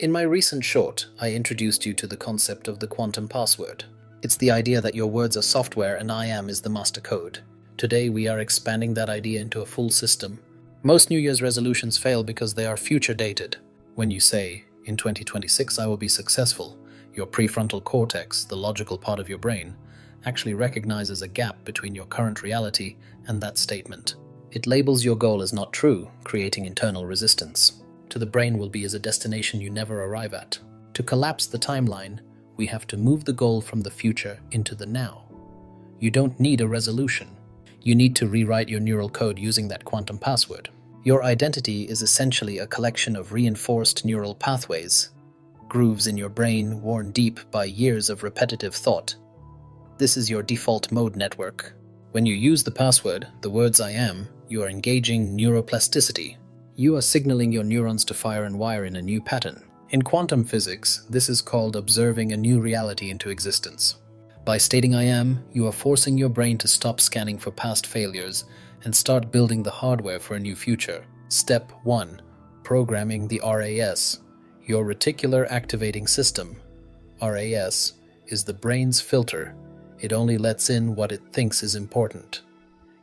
In my recent short, I introduced you to the concept of the quantum password. It's the idea that your words are software and I am is the master code. Today, we are expanding that idea into a full system. Most New Year's resolutions fail because they are future dated. When you say, in 2026 I will be successful, your prefrontal cortex, the logical part of your brain, actually recognizes a gap between your current reality and that statement. It labels your goal as not true, creating internal resistance. To the brain will be as a destination you never arrive at. To collapse the timeline, we have to move the goal from the future into the now. You don't need a resolution. You need to rewrite your neural code using that quantum password. Your identity is essentially a collection of reinforced neural pathways, grooves in your brain worn deep by years of repetitive thought. This is your default mode network. When you use the password, the words I am, you are engaging neuroplasticity. You are signaling your neurons to fire and wire in a new pattern. In quantum physics, this is called observing a new reality into existence. By stating I am, you are forcing your brain to stop scanning for past failures and start building the hardware for a new future. Step 1. Programming the RAS, your reticular activating system. RAS is the brain's filter. It only lets in what it thinks is important.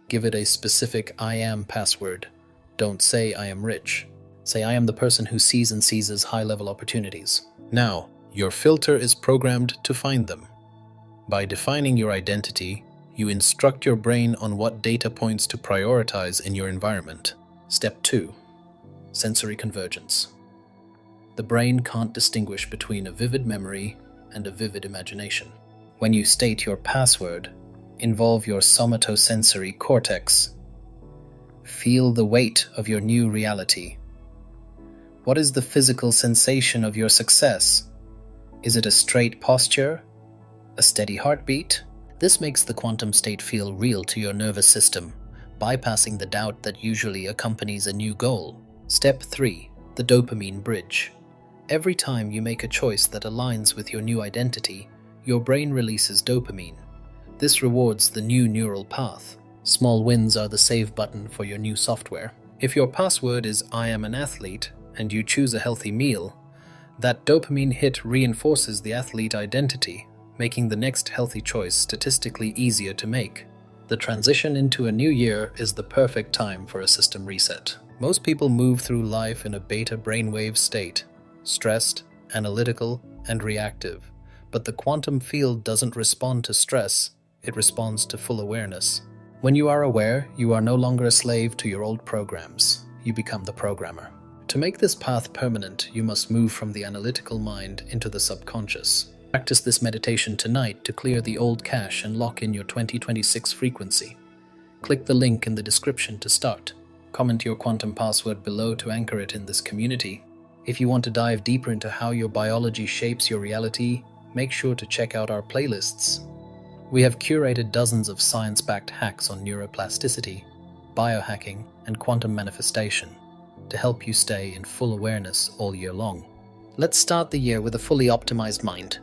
Give it a specific I am password. Don't say I am rich. Say I am the person who sees and seizes high-level opportunities. Now, your filter is programmed to find them. By defining your identity, you instruct your brain on what data points to prioritize in your environment. Step 2. Sensory convergence. The brain can't distinguish between a vivid memory and a vivid imagination. When you state your password, involve your somatosensory cortex. Feel the weight of your new reality. What is the physical sensation of your success? Is it a straight posture? A steady heartbeat? This makes the quantum state feel real to your nervous system, bypassing the doubt that usually accompanies a new goal. Step 3. The dopamine bridge. Every time you make a choice that aligns with your new identity, your brain releases dopamine. This rewards the new neural path. Small wins are the save button for your new software. If your password is I am an athlete and you choose a healthy meal, that dopamine hit reinforces the athlete identity, making the next healthy choice statistically easier to make. The transition into a new year is the perfect time for a system reset. Most people move through life in a beta brainwave state, stressed, analytical, and reactive. But the quantum field doesn't respond to stress, it responds to full awareness. When you are aware, you are no longer a slave to your old programs. You become the programmer. To make this path permanent, you must move from the analytical mind into the subconscious. Practice this meditation tonight to clear the old cache and lock in your 2026 frequency. Click the link in the description to start. Comment your quantum password below to anchor it in this community. If you want to dive deeper into how your biology shapes your reality, make sure to check out our playlists. We have curated dozens of science-backed hacks on neuroplasticity, biohacking, and quantum manifestation to help you stay in full awareness all year long. Let's start the year with a fully optimized mind.